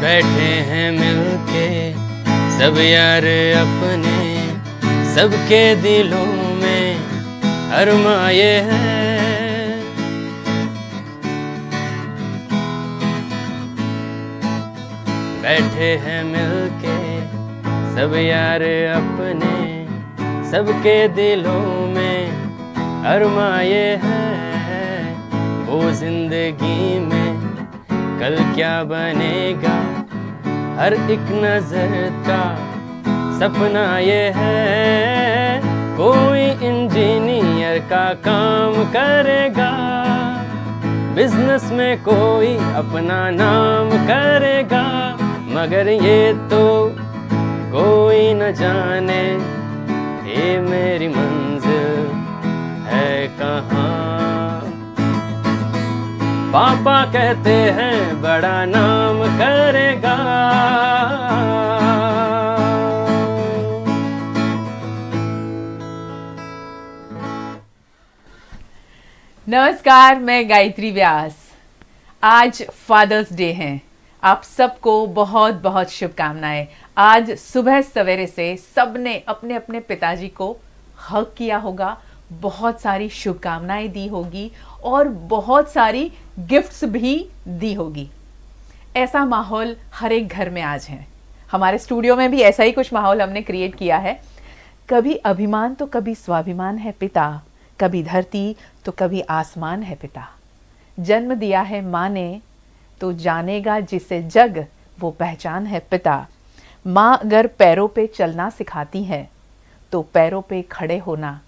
बैठे हैं मिलके सब यार अपने, सबके दिलों में अरमाए हैं। बैठे हैं मिलके सब यार अपने, सबके दिलों में अरमाए हैं। वो जिंदगी में कल क्या बनेगा, हर एक नजर का सपना ये है। कोई इंजीनियर का काम करेगा, बिजनेस में कोई अपना नाम करेगा, मगर ये तो कोई न जाने ये मेरी मंजिल है कहाँ। पापा कहते हैं बड़ा नाम करेगा। नमस्कार, मैं गायत्री व्यास। आज फादर्स डे है। आप सबको बहुत बहुत शुभकामनाएं। आज सुबह सवेरे से सबने अपने अपने पिताजी को हग किया होगा, बहुत सारी शुभकामनाएं दी होगी और बहुत सारी गिफ्ट्स भी दी होगी। ऐसा माहौल हर एक घर में आज है। हमारे स्टूडियो में भी ऐसा ही कुछ माहौल हमने क्रिएट किया है। कभी अभिमान तो कभी स्वाभिमान है पिता, कभी धरती तो कभी आसमान है पिता। जन्म दिया है माँ ने तो जानेगा जिसे जग, वो पहचान है पिता। माँ अगर पैरों पे चलना सिखाती है तो पैरों पे खड़े होना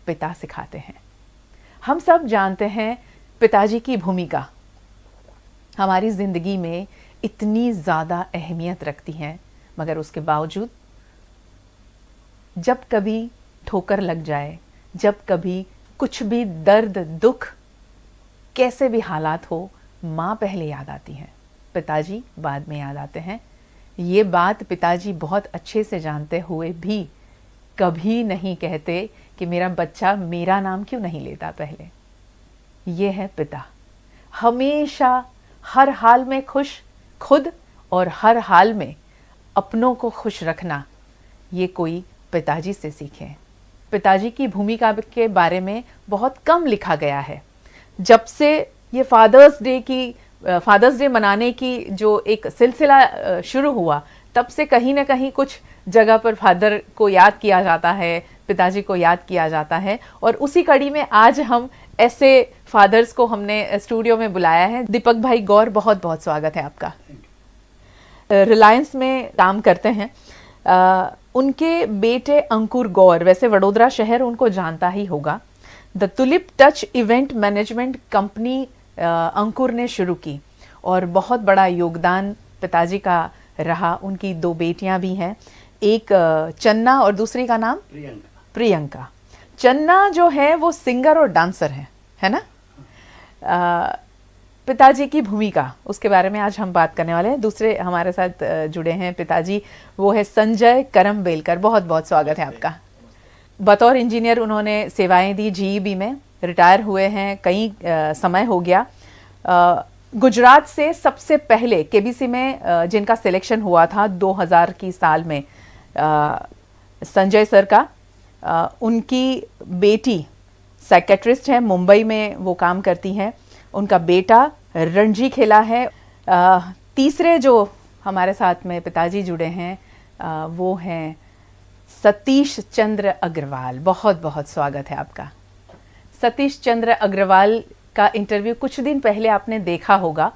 पिता सिखाते हैं। हम सब जानते हैं पिताजी की भूमिका हमारी ज़िंदगी में इतनी ज़्यादा अहमियत रखती है, मगर उसके बावजूद जब कभी ठोकर लग जाए, जब कभी कुछ भी दर्द दुख कैसे भी हालात हो, माँ पहले याद आती हैं, पिताजी बाद में याद आते हैं। ये बात पिताजी बहुत अच्छे से जानते हुए भी कभी नहीं कहते कि मेरा बच्चा मेरा नाम क्यों नहीं लेता पहले। ये है पिता। हमेशा हर हाल में खुश खुद और हर हाल में अपनों को खुश रखना, ये कोई पिताजी से सीखे। पिताजी की भूमिका के बारे में बहुत कम लिखा गया है। जब से ये फादर्स डे मनाने की जो एक सिलसिला शुरू हुआ, तब से कहीं ना कहीं कुछ जगह पर फादर को याद किया जाता है, पिताजी को याद किया जाता है। और उसी कड़ी में आज हम ऐसे फादर्स को हमने स्टूडियो में बुलाया है। दीपक भाई गौर, बहुत बहुत स्वागत है आपका। रिलायंस में काम करते हैं। उनके बेटे अंकुर गौर, वैसे वडोदरा शहर उनको जानता ही होगा। The tulip touch event management company Ankur ने शुरू की और बहुत बड़ा योगदान पिताजी का रहा। उनकी दो बेटियां भी हैं, एक चन्ना और दूसरी का नाम प्रियंका। चन्ना जो है वो सिंगर और डांसर है ना। पिताजी की भूमिका, उसके बारे में आज हम बात करने वाले हैं। दूसरे हमारे साथ जुड़े हैं पिताजी, वो है संजय करमबेलकर। बहुत बहुत स्वागत है आपका। बतौर इंजीनियर उन्होंने सेवाएं दी जीईबी में, रिटायर हुए हैं, कई समय हो गया। गुजरात से सबसे पहले केबीसी में जिनका सिलेक्शन हुआ था 2000 की साल में, संजय सर का, उनकी बेटी साइकेट्रिस्ट है, मुंबई में वो काम करती हैं। उनका बेटा रणजी खेला है। तीसरे जो हमारे साथ में पिताजी जुड़े हैं वो हैं सतीश चंद्र अग्रवाल। बहुत बहुत स्वागत है आपका। सतीश चंद्र अग्रवाल का इंटरव्यू कुछ दिन पहले आपने देखा होगा।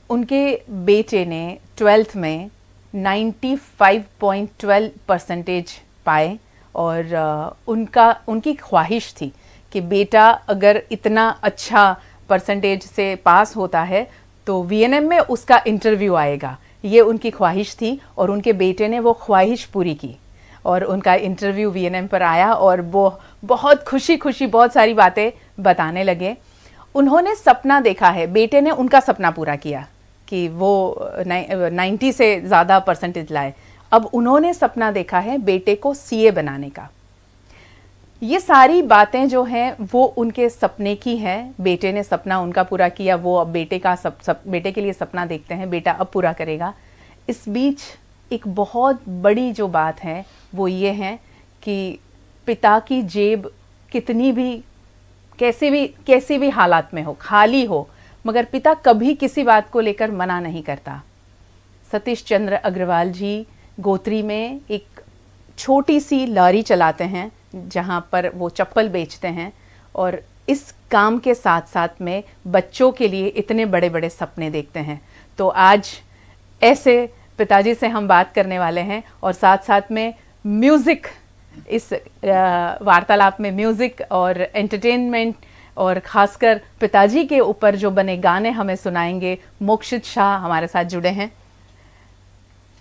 उनके बेटे ने 12th में 95.12% पाए और उनकी ख्वाहिश थी कि बेटा अगर इतना अच्छा परसेंटेज से पास होता है तो वीएनएम में उसका इंटरव्यू आएगा। ये उनकी ख्वाहिश थी और उनके बेटे ने वो ख्वाहिश पूरी की और उनका इंटरव्यू वीएनएम पर आया और वो बहुत खुशी खुशी बहुत सारी बातें बताने लगे। उन्होंने सपना देखा है, बेटे ने उनका सपना पूरा किया कि वो 90 से ज़्यादा परसेंटेज लाए। अब उन्होंने सपना देखा है बेटे को सीए बनाने का। ये सारी बातें जो हैं वो उनके सपने की हैं। बेटे ने सपना उनका पूरा किया, वो अब बेटे का बेटे के लिए सपना देखते हैं, बेटा अब पूरा करेगा। इस बीच एक बहुत बड़ी जो बात है वो ये है कि पिता की जेब कितनी भी कैसी भी हालात में हो, खाली हो, मगर पिता कभी किसी बात को लेकर मना नहीं करता। सतीश चंद्र अग्रवाल जी गोत्री में एक छोटी सी लारी चलाते हैं जहाँ पर वो चप्पल बेचते हैं, और इस काम के साथ साथ में बच्चों के लिए इतने बड़े बड़े सपने देखते हैं। तो आज ऐसे पिताजी से हम बात करने वाले हैं, और साथ साथ में म्यूज़िक, इस वार्तालाप में म्यूज़िक और एंटरटेनमेंट और ख़ासकर पिताजी के ऊपर जो बने गाने हमें सुनाएंगे। मोक्षित शाह हमारे साथ जुड़े हैं।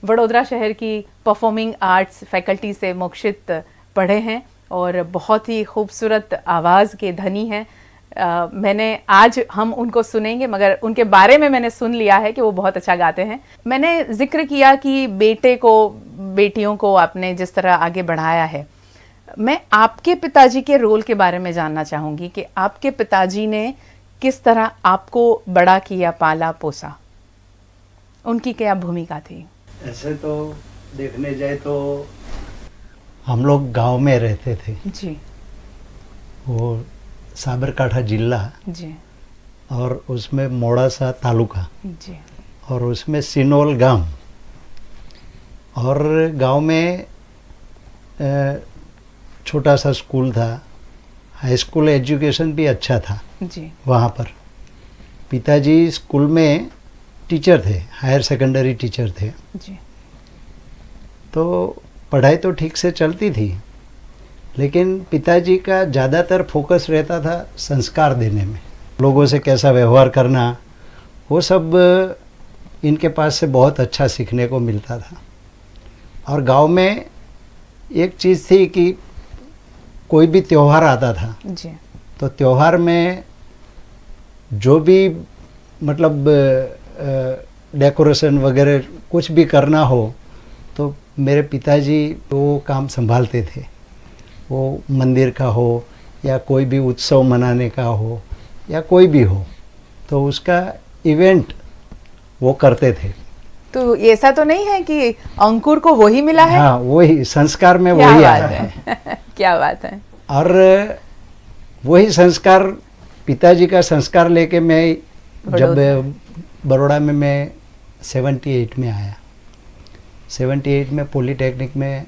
वडोदरा शहर की परफॉर्मिंग आर्ट्स फैकल्टी से मोक्षित पढ़े हैं और बहुत ही खूबसूरत आवाज़ के धनी हैं। आज हम उनको सुनेंगे, मगर उनके बारे में मैंने सुन लिया है कि वो बहुत अच्छा गाते हैं। मैंने जिक्र किया कि बेटियों को आपने जिस तरह आगे बढ़ाया है। मैं आपके पिताजी के रोल के बारे में जानना चाहूँगी कि आपके पिताजी ने किस तरह आपको बड़ा किया, पाला पोसा, उनकी क्या भूमिका थी? ऐसे तो देखने जाए तो हम लोग गांव में रहते थे जी। वो साबरकाठा जिला जी। और उसमें मोड़ासा तालुका जी। और उसमें सिनोल गांव, और गांव में छोटा सा स्कूल था, हाई स्कूल एजुकेशन भी अच्छा था जी। वहाँ पर। पिताजी स्कूल में टीचर थे, हायर सेकेंडरी टीचर थे जी। तो पढ़ाई तो ठीक से चलती थी, लेकिन पिताजी का ज़्यादातर फोकस रहता था संस्कार देने में, लोगों से कैसा व्यवहार करना, वो सब इनके पास से बहुत अच्छा सीखने को मिलता था। और गांव में एक चीज़ थी कि कोई भी त्यौहार आता था जी। तो त्यौहार में जो भी मतलब डेकोरेशन वगैरह कुछ भी करना हो तो मेरे पिताजी वो काम संभालते थे। वो मंदिर का हो या कोई भी उत्सव मनाने का हो या कोई भी हो, तो उसका इवेंट वो करते थे। तो ऐसा तो नहीं है कि अंकुर को वही मिला है? हाँ, वही संस्कार में क्या वही बात आया है। क्या बात है। और वही संस्कार, पिताजी का संस्कार लेके मैं जब बड़ौदा में मैं 78 में आया, 78 में पॉलीटेक्निक में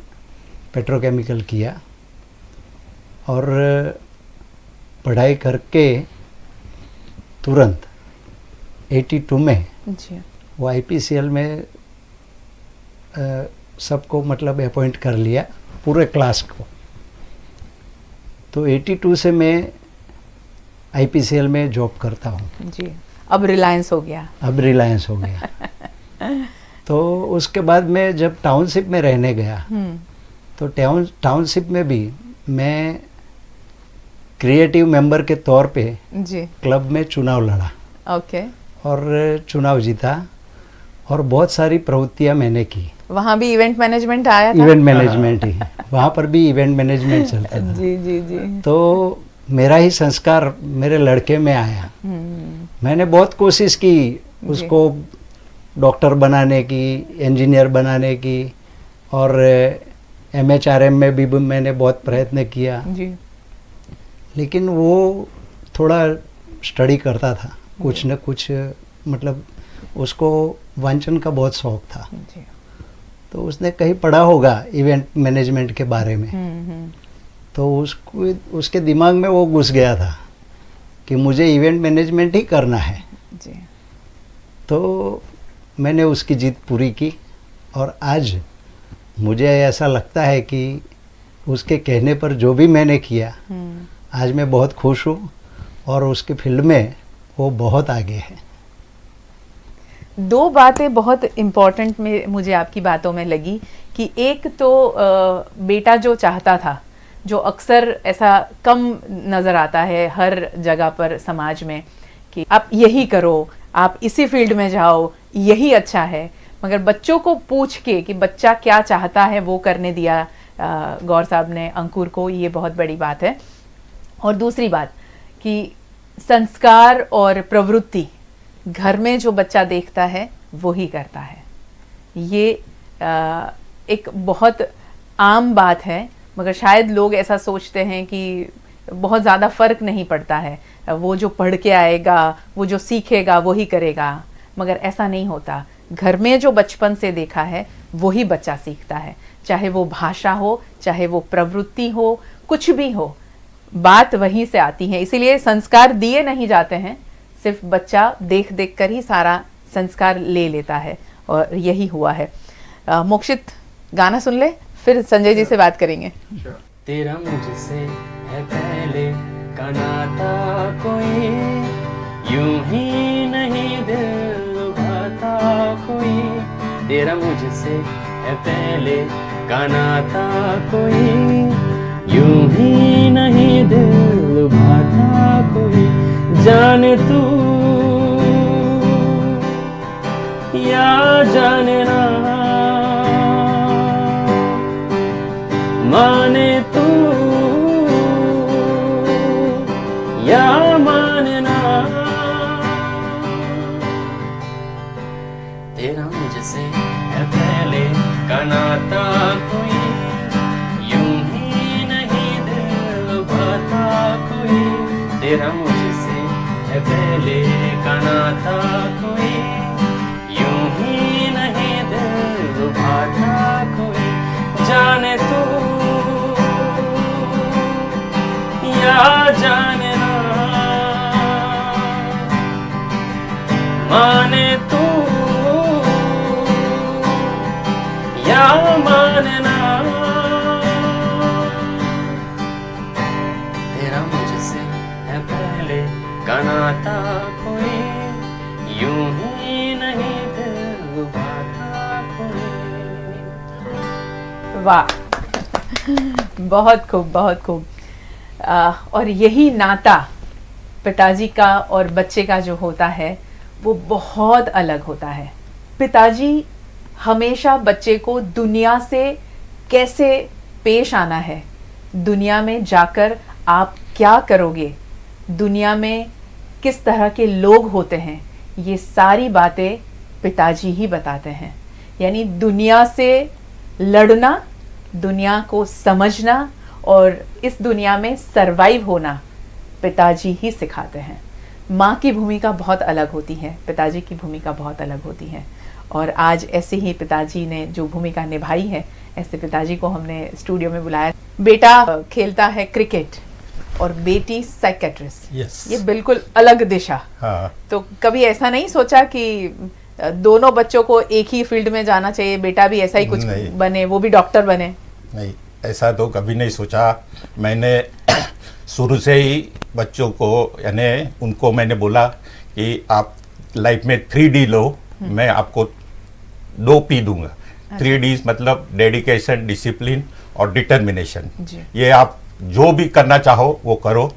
पेट्रोकेमिकल किया और पढ़ाई करके तुरंत 82 में जी। वो आईपीसीएल में सबको मतलब अपॉइंट कर लिया, पूरे क्लास को। तो 82 से मैं आईपीसीएल में जॉब करता हूँ जी। अब रिलायंस हो गया। अब रिलायंस हो गया। तो उसके बाद मैं जब टाउनशिप में रहने गया तो टाउनशिप में भी मैं क्रिएटिव मेंबर के तौर पे जी। क्लब में चुनाव लड़ा ओके। और चुनाव जीता और बहुत सारी प्रवृत्तियां मैंने की। वहाँ भी इवेंट मैनेजमेंट आया था? इवेंट मैनेजमेंट ही, वहाँ पर भी इवेंट मैनेजमेंट चलता था। जी जी जी। तो मेरा ही संस्कार मेरे लड़के में आया। मैंने बहुत कोशिश की उसको डॉक्टर बनाने की, इंजीनियर बनाने की, और एमएचआरएम में भी मैंने बहुत प्रयत्न किया जी। लेकिन वो थोड़ा स्टडी करता था, कुछ न कुछ, मतलब उसको वांचन का बहुत शौक था जी। तो उसने कहीं पढ़ा होगा इवेंट मैनेजमेंट के बारे में। तो उसके दिमाग में वो घुस गया था कि मुझे इवेंट मैनेजमेंट ही करना है जी। तो मैंने उसकी जीत पूरी की और आज मुझे ऐसा लगता है कि उसके कहने पर जो भी मैंने किया आज मैं बहुत खुश हूँ और उसके फील्ड में वो बहुत आगे है। दो बातें बहुत इम्पोर्टेंट में मुझे आपकी बातों में लगी कि एक तो बेटा जो चाहता था, जो अक्सर ऐसा कम नज़र आता है हर जगह पर समाज में, कि आप यही करो, आप इसी फील्ड में जाओ, यही अच्छा है, मगर बच्चों को पूछ के कि बच्चा क्या चाहता है वो करने दिया गौर साहब ने अंकुर को, ये बहुत बड़ी बात है। और दूसरी बात कि संस्कार और प्रवृत्ति घर में जो बच्चा देखता है वही करता है, ये एक बहुत आम बात है, मगर शायद लोग ऐसा सोचते हैं कि बहुत ज़्यादा फ़र्क नहीं पड़ता है, वो जो पढ़ के आएगा, वो जो सीखेगा वही करेगा, मगर ऐसा नहीं होता। घर में जो बचपन से देखा है वही बच्चा सीखता है, चाहे वो भाषा हो, चाहे वो प्रवृत्ति हो, कुछ भी हो, बात वहीं से आती है। इसीलिए संस्कार दिए नहीं जाते हैं, सिर्फ बच्चा देख देख कर ही सारा संस्कार ले लेता है, और यही हुआ है। मोक्षित गाना सुन ले, फिर संजय जी से बात करेंगे। तेरा मुझसे है पहले का नाता कोई, यूं ही नहीं दिल लुभाता कोई। तेरा मुझसे है पहले का नाता कोई, यूं ही नहीं दिल लुभाता कोई। जाने तू या जाने ना, माने तू या मानना, तेरा मुझसे है पहले का नाता कोई, यूं ही नहीं दिल लुभाता कोई। तेरा मुझसे है पहले का नाता कोई, यूं ही नहीं दिल लुभाता कोई। जाने तू या जाने ना, माने तू या मानना, तेरा मुझसे है पहले का नाता कोई, यूं ही नहीं दिल लुभाता कोई। वाह, बहुत खूब, बहुत खूब। और यही नाता पिताजी का और बच्चे का जो होता है वो बहुत अलग होता है। पिताजी हमेशा बच्चे को दुनिया से कैसे पेश आना है, दुनिया में जाकर आप क्या करोगे, दुनिया में किस तरह के लोग होते हैं, ये सारी बातें पिताजी ही बताते हैं। यानी दुनिया से लड़ना, दुनिया को समझना और इस दुनिया में सरवाइव होना पिताजी ही सिखाते हैं। माँ की भूमिका बहुत अलग होती है, पिताजी की भूमिका बहुत अलग होती है। और आज ऐसे ही पिताजी ने जो भूमिका निभाई है, ऐसे पिताजी को हमने स्टूडियो में बुलाया। बेटा खेलता है क्रिकेट और बेटी साइकेट्रिस्ट, ये बिल्कुल अलग दिशा। हाँ। तो कभी ऐसा नहीं सोचा कि दोनों बच्चों को एक ही फील्ड में जाना चाहिए, बेटा भी ऐसा ही कुछ बने, वो भी डॉक्टर बने? नहीं, ऐसा तो कभी नहीं सोचा। मैंने शुरू से ही बच्चों को, यानी उनको मैंने बोला कि आप लाइफ में 3D लो, मैं आपको 2P दूंगा। 3Ds मतलब डेडिकेशन, डिसिप्लिन और डिटर्मिनेशन। ये आप जो भी करना चाहो वो करो,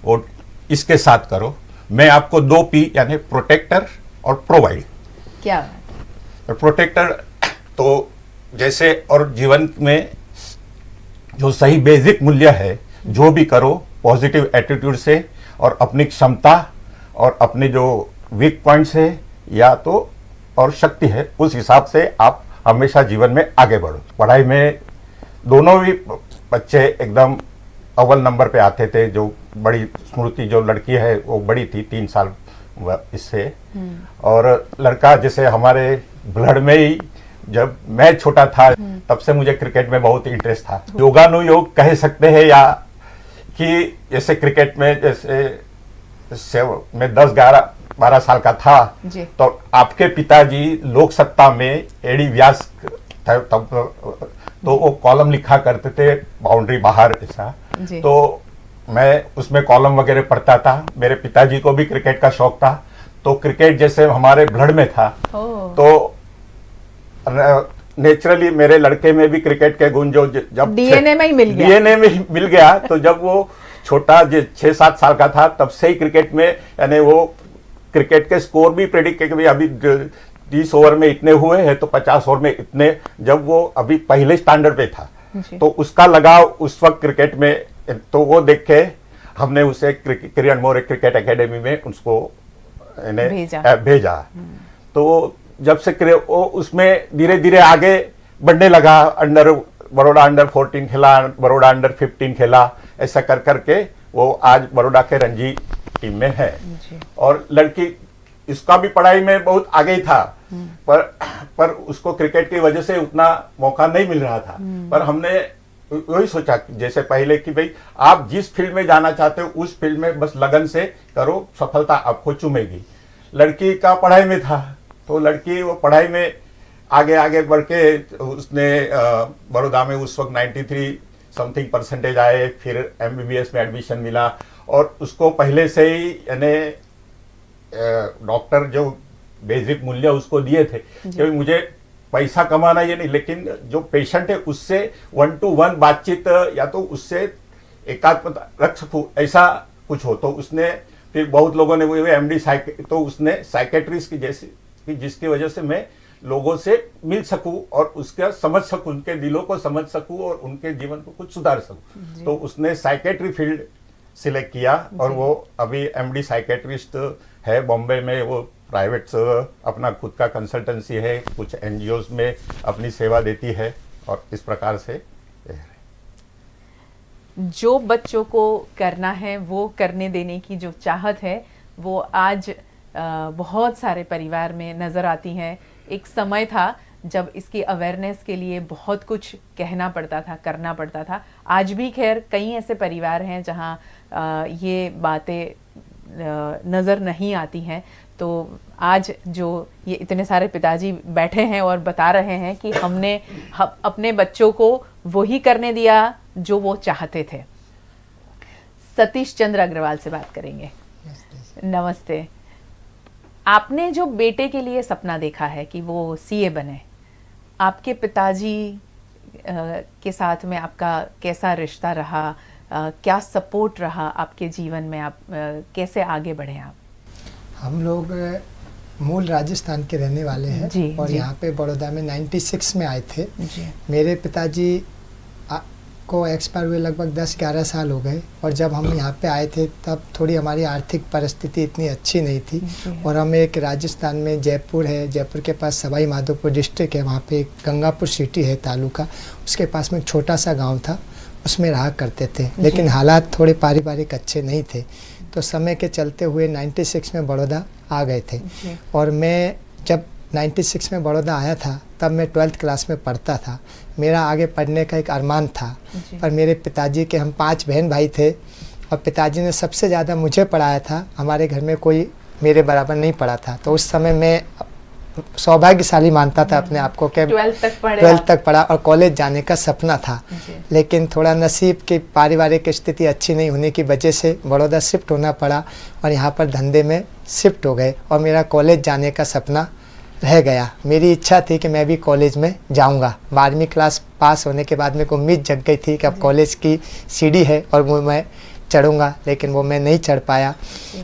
और इसके साथ करो। मैं आपको 2P यानी प्रोटेक्टर और प्रोवाइड। क्या प्रोटेक्टर तो जैसे, और जीवन में जो सही बेसिक मूल्य है, जो भी करो पॉजिटिव एटीट्यूड से, और अपनी क्षमता और अपने जो वीक पॉइंट्स है या तो और शक्ति है, उस हिसाब से आप हमेशा जीवन में आगे बढ़ो। पढ़ाई में दोनों भी बच्चे एकदम अव्वल नंबर पे आते थे। जो बड़ी स्मृति जो लड़की है वो बड़ी थी 3 साल इससे, और लड़का जैसे हमारे ब्लड में ही, जब मैं छोटा था तब से मुझे क्रिकेट में बहुत इंटरेस्ट था। योगानुयोग कह सकते हैं, या कि जैसे क्रिकेट में जैसे मैं 10-12 साल का था तो आपके पिताजी लोक सत्ता में एडी व्यास थे तब, तो वो कॉलम लिखा करते थे बाउंड्री बाहर ऐसा, तो मैं उसमें कॉलम वगैरह पढ़ता था। मेरे पिताजी को भी क्रिकेट का शौक था, तो क्रिकेट जैसे हमारे ब्लड में था, तो नेचुरली मेरे लड़के में भी क्रिकेट के गुण जो जब डीएनए में ही मिल गया, डीएनए में मिल गया। तो जब वो छोटा 6-7 साल का था तब से ही क्रिकेट में, यानी वो क्रिकेट के स्कोर भी प्रेडिक्ट करके भी अभी 30 ओवर में इतने हुए हैं तो 50 ओवर में इतने, जब वो अभी पहले स्टैंडर्ड पे था जी। तो उसका लगाव उस वक्त क्रिकेट में, तो वो देख के हमने उसे किरण मोरे क्रिकेट एकेडमी में उसको भेजा। तो जब से वो उसमें धीरे धीरे आगे बढ़ने लगा, बड़ौदा अंडर 14 खेला, बड़ौदा अंडर 15 खेला, ऐसा कर करके वो आज बड़ौदा के रणजी टीम में है। और लड़की इसका भी पढ़ाई में बहुत आगे ही था, पर उसको क्रिकेट की वजह से उतना मौका नहीं मिल रहा था। पर हमने वही सोचा जैसे पहले कि भाई आप जिस फील्ड में जाना चाहते हो उस फील्ड में बस लगन से करो, सफलता आपको चूमेगी। लड़की का पढ़ाई में था, तो लड़की वो पढ़ाई में आगे आगे बढ़ के उसने बड़ौदा में उस वक्त 93 समथिंग परसेंटेज आए, फिर MBBS में एडमिशन मिला। और उसको पहले से ही यानी डॉक्टर जो बेसिक मूल्य उसको दिए थे कि मुझे पैसा कमाना ये नहीं, लेकिन जो पेशेंट है उससे 1 to 1 बातचीत या तो उससे एकात्मता रख सकूं, ऐसा कुछ हो। तो उसने फिर बहुत लोगों ने वो MD तो उसने साइकेट्रिस्ट की जैसी, जिसकी वजह से मैं लोगों से मिल सकूं और उसका समझ सकूं, उनके दिलों को समझ सकूं और उनके जीवन को कुछ सुधार सकूं। तो उसने साइकेट्री फील्ड सिलेक्ट किया और वो अभी MD साइकेट्रिस्ट है बॉम्बे में। वो प्राइवेट अपना खुद का कंसल्टेंसी है, कुछ NGOs में अपनी सेवा देती है और इस प्रकार से जो बच्चों को करना है वो करने देने की जो चाहत है वो आज बहुत सारे परिवार में नज़र आती है। एक समय था जब इसकी अवेयरनेस के लिए बहुत कुछ कहना पड़ता था, करना पड़ता था। आज भी खैर कई ऐसे परिवार हैं जहां ये बातें नज़र नहीं आती हैं। तो आज जो ये इतने सारे पिताजी बैठे हैं और बता रहे हैं कि हमने अपने बच्चों को वही करने दिया जो वो चाहते थे। सतीश चंद्र अग्रवाल से बात करेंगे। नमस्ते। आपने जो बेटे के लिए सपना देखा है कि वो CA बने, आपके पिताजी के साथ में आपका कैसा रिश्ता रहा, क्या सपोर्ट रहा आपके जीवन में, आप कैसे आगे बढ़े आप? हम लोग मूल राजस्थान के रहने वाले हैं और यहाँ पे बड़ौदा में 96 में आए थे। मेरे पिताजी को एक्सपायर हुए लगभग 10-11 साल हो गए और जब हम यहाँ पे आए थे तब थोड़ी हमारी आर्थिक परिस्थिति इतनी अच्छी नहीं थी। और हम एक राजस्थान में जयपुर है, जयपुर के पास सवाई माधोपुर डिस्ट्रिक्ट है, वहाँ पे एक गंगापुर सिटी है तालुका, उसके पास में एक छोटा सा गाँव था, उसमें रहा करते थे। लेकिन हालात थोड़े पारिवारिक अच्छे नहीं थे, तो समय के चलते हुए 96 में बड़ौदा आ गए थे। और मैं जब 96 में बड़ौदा आया था तब मैं 12th क्लास में पढ़ता था। मेरा आगे पढ़ने का एक अरमान था, पर मेरे पिताजी के, हम 5 बहन भाई थे और पिताजी ने सबसे ज़्यादा मुझे पढ़ाया था। हमारे घर में कोई मेरे बराबर नहीं पढ़ा था। तो उस समय मैं सौभाग्यशाली मानता था अपने आप को कि 12th तक पढ़ा और कॉलेज जाने का सपना था। लेकिन थोड़ा नसीब की पारिवारिक स्थिति अच्छी नहीं होने की वजह से बड़ौदा शिफ्ट होना पड़ा और यहाँ पर धंधे में शिफ्ट हो गए और मेरा कॉलेज जाने का सपना रह गया। मेरी इच्छा थी कि मैं भी कॉलेज में जाऊंगा। 12वीं क्लास पास होने के बाद मेरे को उम्मीद जग गई थी कि अब कॉलेज की सीढ़ी है और वो मैं चढ़ूंगा, लेकिन वो मैं नहीं चढ़ पाया।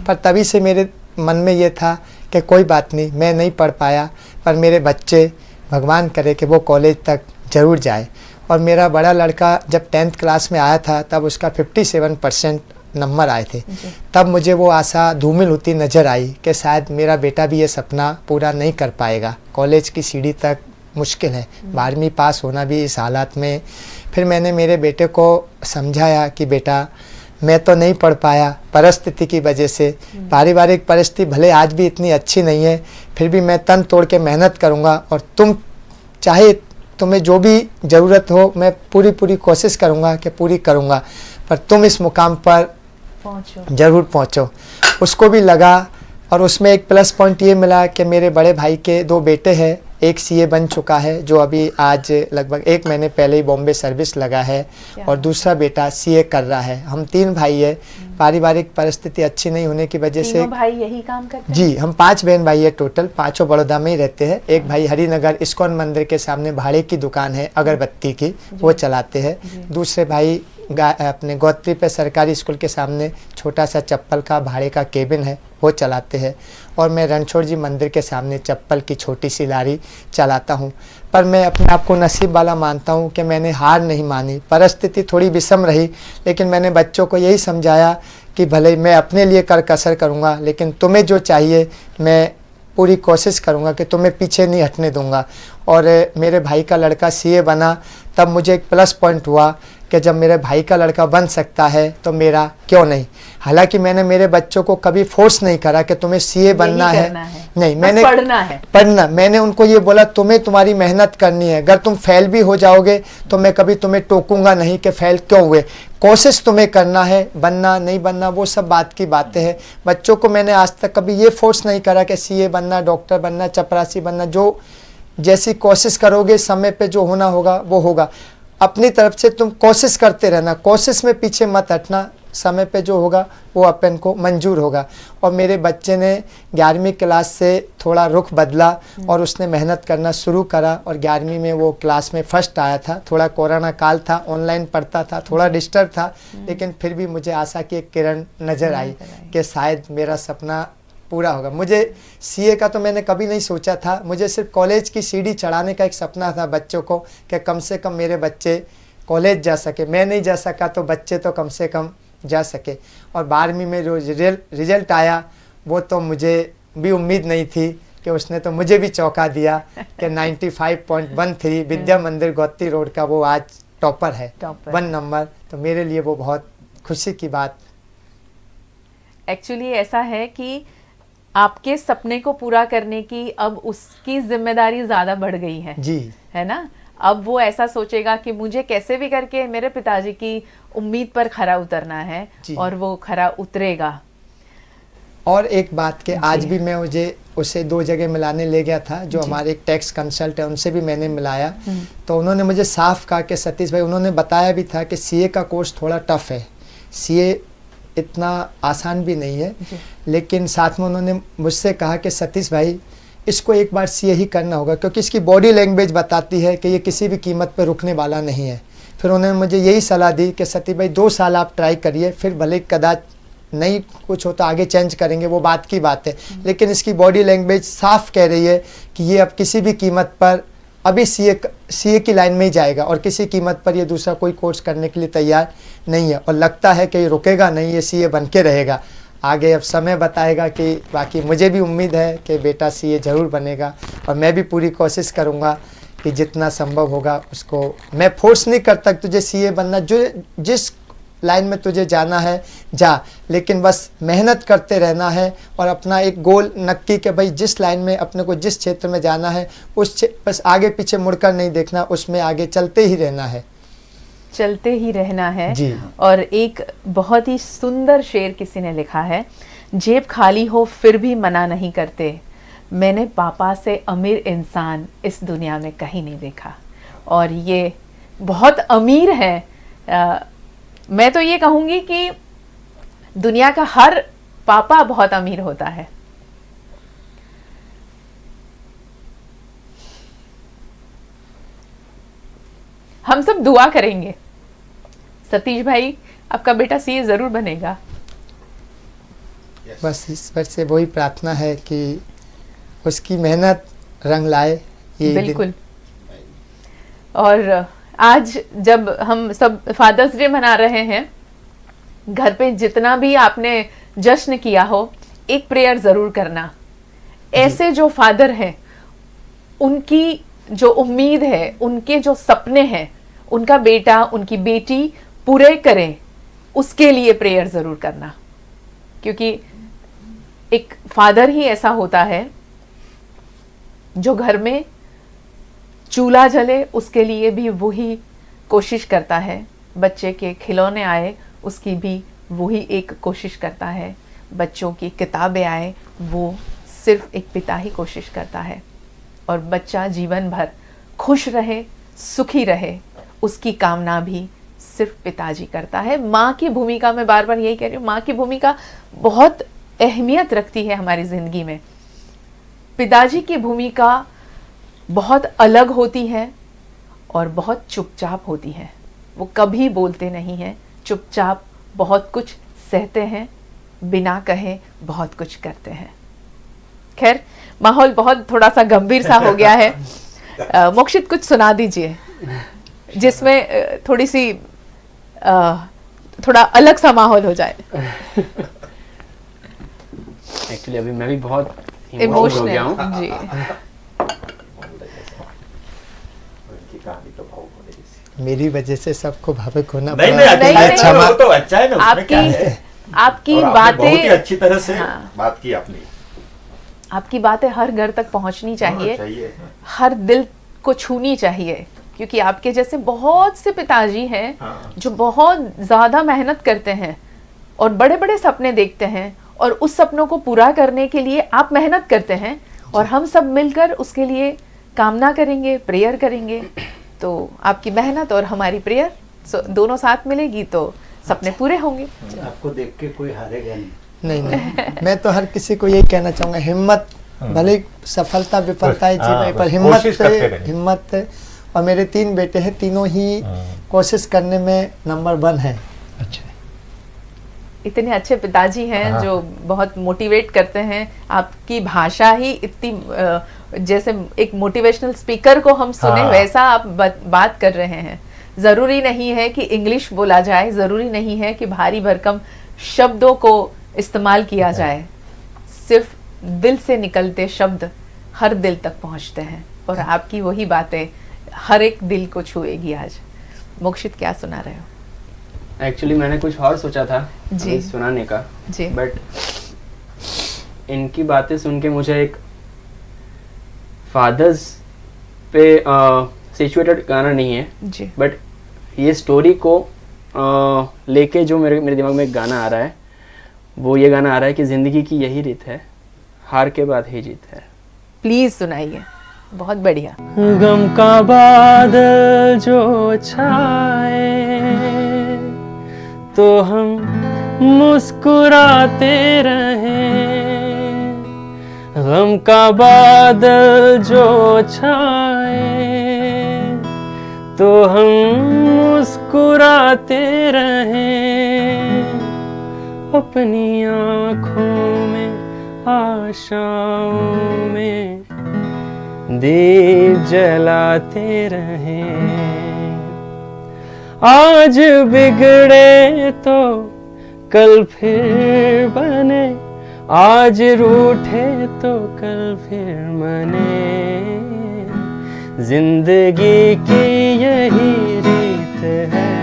पर तभी से मेरे मन में ये था कि कोई बात नहीं, मैं नहीं पढ़ पाया पर मेरे बच्चे, भगवान करे कि वो कॉलेज तक ज़रूर जाए। और मेरा बड़ा लड़का जब 10th क्लास में आया था तब उसका 57% नंबर आए थे। तब मुझे वो आशा धूमिल होती नज़र आई कि शायद मेरा बेटा भी ये सपना पूरा नहीं कर पाएगा, कॉलेज की सीढ़ी तक मुश्किल है, 12वीं पास होना भी इस हालात में। फिर मैंने मेरे बेटे को समझाया कि बेटा मैं तो नहीं पढ़ पाया परिस्थिति की वजह से, पारिवारिक परिस्थिति भले आज भी इतनी अच्छी नहीं है, फिर भी मैं तन तोड़ के मेहनत करूँगा और तुम चाहे तुम्हें जो भी ज़रूरत हो मैं पूरी कोशिश करूँगा कि पूरी करूँगा, पर तुम इस मुकाम पर ज़रूर पहुँचो। उसको भी लगा और उसमें एक प्लस पॉइंट ये मिला कि मेरे बड़े भाई के 2 बेटे हैं, एक CA बन चुका है जो अभी आज लगभग 1 महीने पहले ही बॉम्बे सर्विस लगा है और दूसरा बेटा CA कर रहा है। हम 3 भाई है। पारिवारिक परिस्थिति अच्छी नहीं होने की वजह से भाई यही काम करते हैं? जी, हम 5 बहन भाई है टोटल, 5 बड़ौदा में ही रहते हैं। एक भाई हरिनगर इस्कॉन मंदिर के सामने भाड़े की दुकान है अगरबत्ती की, वो चलाते हैं। दूसरे भाई अपने गौत्री पे सरकारी स्कूल के सामने छोटा सा चप्पल का भाड़े का केबिन है, वो चलाते हैं। और मैं रणछोड़ जी मंदिर के सामने चप्पल की छोटी सी लारी चलाता हूँ। पर मैं अपने आप को नसीब वाला मानता हूँ कि मैंने हार नहीं मानी। परिस्थिति थोड़ी विषम रही, लेकिन मैंने बच्चों को यही समझाया कि भले मैं अपने लिए कर कसर करूँगा, लेकिन तुम्हें जो चाहिए मैं पूरी कोशिश करूँगा कि तुम्हें पीछे नहीं हटने दूँगा। और मेरे भाई का लड़का सीए बना, तब मुझे एक प्लस पॉइंट हुआ कि जब मेरे भाई का लड़का बन सकता है तो मेरा क्यों नहीं। हालांकि मैंने मेरे बच्चों को कभी फोर्स नहीं करा कि तुम्हें सीए बनना है, नहीं, मैंने पढ़ना मैंने उनको ये बोला तुम्हें तुम्हारी मेहनत करनी है। अगर तुम फेल भी हो जाओगे तो मैं कभी तुम्हें टोकूंगा नहीं कि फेल क्यों हुए, कोशिश तुम्हें करना है, बनना नहीं बनना वो सब बात की बातें हैं। बच्चों को मैंने आज तक कभी ये फोर्स नहीं करा कि सीए बनना, डॉक्टर बनना, चपरासी बनना। जो जैसी कोशिश करोगे समय पे जो होना होगा वो होगा। अपनी तरफ से तुम कोशिश करते रहना, कोशिश में पीछे मत हटना, समय पे जो होगा वो अपन को मंजूर होगा। और मेरे बच्चे ने 11वीं क्लास से थोड़ा रुख बदला और उसने मेहनत करना शुरू करा और 11वीं में वो क्लास में फर्स्ट आया था। थोड़ा कोरोना काल था, ऑनलाइन पढ़ता था, थोड़ा डिस्टर्ब था, लेकिन फिर भी मुझे आशा की एक किरण नज़र आई कि शायद मेरा सपना पूरा होगा। मुझे सीए का तो मैंने कभी नहीं सोचा था, मुझे सिर्फ कॉलेज की सीढ़ी चढ़ाने का एक सपना था बच्चों को कि कम से कम मेरे बच्चे कॉलेज जा सके। मैं नहीं जा सका तो बच्चे तो कम से कम जा सके। और 12वीं में जो रिजल्ट आया वो तो मुझे भी उम्मीद नहीं थी कि उसने तो मुझे भी चौंका दिया कि 95.13 विद्या मंदिर गौती रोड का वो आज टॉपर है, 1 नंबर। तो मेरे लिए वो बहुत खुशी की बात। एक्चुअली ऐसा है कि आपके सपने को पूरा करने की अब उसकी जिम्मेदारी ज्यादा बढ़ गई है जी, है ना। अब वो ऐसा सोचेगा कि मुझे कैसे भी करके मेरे पिताजी की उम्मीद पर खरा उतरना है और वो खरा उतरेगा। और एक बात के आज भी मैं उसे 2 जगह मिलाने ले गया था, जो हमारे एक टैक्स कंसल्ट है उनसे भी मैंने मिलाया। तो उन्होंने मुझे साफ कहा कि सतीश भाई, उन्होंने बताया भी था कि सीए का कोर्स थोड़ा टफ है, सीए इतना आसान भी नहीं है, लेकिन साथ में उन्होंने मुझसे कहा कि सतीश भाई इसको एक बार सीए ही करना होगा, क्योंकि इसकी बॉडी लैंग्वेज बताती है कि ये किसी भी कीमत पर रुकने वाला नहीं है। फिर उन्होंने मुझे यही सलाह दी कि सतीश भाई 2 साल आप ट्राई करिए, फिर भले कदाच नहीं कुछ हो तो आगे चेंज करेंगे, वो बात की बात है, लेकिन इसकी बॉडी लैंग्वेज साफ कह रही है कि ये अब किसी भी कीमत पर अभी सीए की लाइन में ही जाएगा और किसी कीमत पर ये दूसरा कोई कोर्स करने के लिए तैयार नहीं है। और लगता है कि ये रुकेगा नहीं, ये सीए बन के रहेगा। आगे अब समय बताएगा कि बाकी मुझे भी उम्मीद है कि बेटा सीए ज़रूर बनेगा और मैं भी पूरी कोशिश करूँगा कि जितना संभव होगा उसको। मैं फोर्स नहीं करता तुझे सीए बनना, जो जिस लाइन में तुझे जाना है जा, लेकिन बस मेहनत करते रहना है और अपना एक गोल नक्की कि भाई जिस लाइन में अपने को जिस क्षेत्र में जाना है उस बस आगे पीछे मुड़कर नहीं देखना, उसमें आगे चलते ही रहना है, चलते ही रहना है जी। और एक बहुत ही सुंदर शेर किसी ने लिखा है, जेब खाली हो फिर भी मना नहीं करते, मैंने पापा से अमीर इंसान इस दुनिया में कहीं नहीं देखा। और ये बहुत अमीर है। मैं तो ये कहूंगी कि दुनिया का हर पापा बहुत अमीर होता है। हम सब दुआ करेंगे सतीश भाई, आपका बेटा सीए जरूर बनेगा। बस ईश्वर से वही प्रार्थना है कि उसकी मेहनत रंग लाए ये बिल्कुल। और आज जब हम सब फादर्स डे मना रहे हैं, घर पे जितना भी आपने जश्न किया हो, एक प्रेयर जरूर करना। ऐसे जो फादर हैं उनकी जो उम्मीद है, उनके जो सपने हैं, उनका बेटा उनकी बेटी पूरे करें, उसके लिए प्रेयर जरूर करना। क्योंकि एक फादर ही ऐसा होता है जो घर में चूल्हा जले उसके लिए भी वही कोशिश करता है, बच्चे के खिलौने आए उसकी भी वही एक कोशिश करता है, बच्चों की किताबें आए वो सिर्फ एक पिता ही कोशिश करता है। और बच्चा जीवन भर खुश रहे, सुखी रहे, उसकी कामना भी सिर्फ पिताजी करता है। माँ की भूमिका, मैं बार बार यही कह रही हूँ, माँ की भूमिका बहुत अहमियत रखती है हमारी जिंदगी में। पिताजी की भूमिका बहुत अलग होती है और बहुत चुपचाप होती है। वो कभी बोलते नहीं हैं, चुपचाप बहुत कुछ सहते हैं, बिना कहे बहुत कुछ करते हैं। खैर, माहौल बहुत थोड़ा सा गंभीर सा हो गया है। मोक्षित कुछ सुना दीजिए जिसमें थोड़ी सी थोड़ा अलग सा माहौल हो जाए। एक्चुअली अभी मैं भी बहुत हो इमोशनल गया हूँ। जी। मेरी वजह से सबको भावुक होना नहीं पड़ा। नहीं, नहीं, अच्छा नहीं। वो तो अच्छा है ना, उसमें क्या है? आपकी और आपने बहुत ही बातें, अच्छी तरह से हाँ। बात की आपने। आपकी बातें हर घर तक पहुंचनी चाहिए, चाहिए। हर दिल को छूनी चाहिए, क्योंकि आपके जैसे बहुत से पिताजी हैं हाँ। जो बहुत ज्यादा मेहनत करते हैं और बड़े बड़े सपने देखते हैं, और उस सपनों को पूरा करने के लिए आप मेहनत करते हैं और हम सब मिलकर उसके लिए कामना करेंगे, प्रेयर करेंगे। तो आपकी मेहनत और हमारी प्रेयर दोनों साथ मिलेगी तो सपने पूरे होंगे। आपको देख के कोई हारेगा नहीं। नहीं नहीं, मैं तो हर किसी को यही कहना चाहूँगा, हिम्मत, भले ही सफलता विफलताएं हाँ, जीवन पर बस हिम्मत कोशिश करते रहिए। हिम्मत। और मेरे 3 बेटे हैं, तीनों ही कोशिश करने में नंबर 1 है। अच्छा, इतने अच्छे पिताजी हैं हाँ। जो बहुत मोटिवेट करते हैं। आपकी भाषा ही इतनी जैसे एक मोटिवेशनल स्पीकर को हम सुने हाँ। वैसा आप बात कर रहे हैं। ज़रूरी नहीं है कि इंग्लिश बोला जाए, ज़रूरी नहीं है कि भारी भरकम शब्दों को इस्तेमाल किया जाए, सिर्फ दिल से निकलते शब्द हर दिल तक पहुंचते हैं, और आपकी वही बातें हर एक दिल को छुएगी आज। मोक्षित, क्या सुना रहे हो? एक्चुअली मैंने कुछ और सोचा था जी। अभी सुनाने का, जी। बट इनकी बातें सुन के मुझे एक फादर्स पे सिचुएटेड गाना नहीं है, जी। बट ये स्टोरी को लेके जो मेरे दिमाग में एक गाना आ रहा है, वो ये गाना आ रहा है कि ज़िंदगी की यही रीत है, हार के बाद ही जीत है। प्लीज सुनाइए, बहुत बढ़िया। गम का बादल जो छाए तो हम मुस्कुराते रहें, गम का बादल जो छाए तो हम मुस्कुराते रहें, अपनी आँखों में आशाओं में दीप जलाते रहें। आज बिगड़े तो कल फिर बने, आज रूठे तो कल फिर मने, जिंदगी की यही रीत है,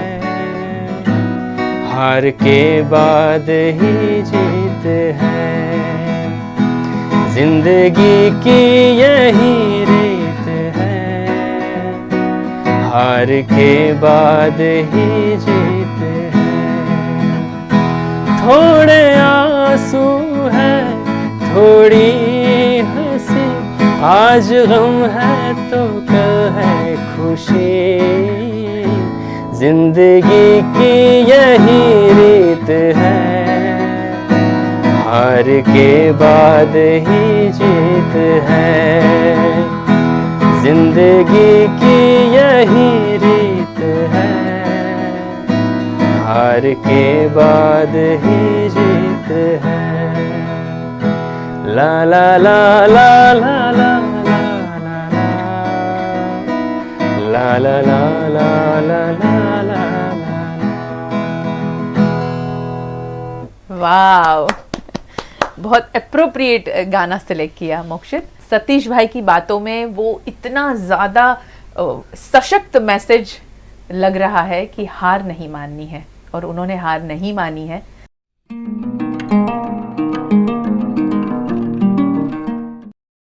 हार के बाद ही जीत है, जिंदगी की यही रीत है, हार के बाद ही जीत है। थोड़े आंसू है, थोड़ी हंसी, आज गम है तो कल है खुशी, जिंदगी की यही रीत है, हार के बाद ही जीत है, जिंदगी की यही रीत है, हार के बाद ही जीत है। ला ला ला ला ला ला ला ला ला ला ला ला ला। वाव, बहुत अप्रोप्रिएट गाना सिलेक्ट किया मोक्षित। सतीश भाई की बातों में वो इतना ज़्यादा सशक्त मैसेज लग रहा है कि हार नहीं माननी है, और उन्होंने हार नहीं मानी है।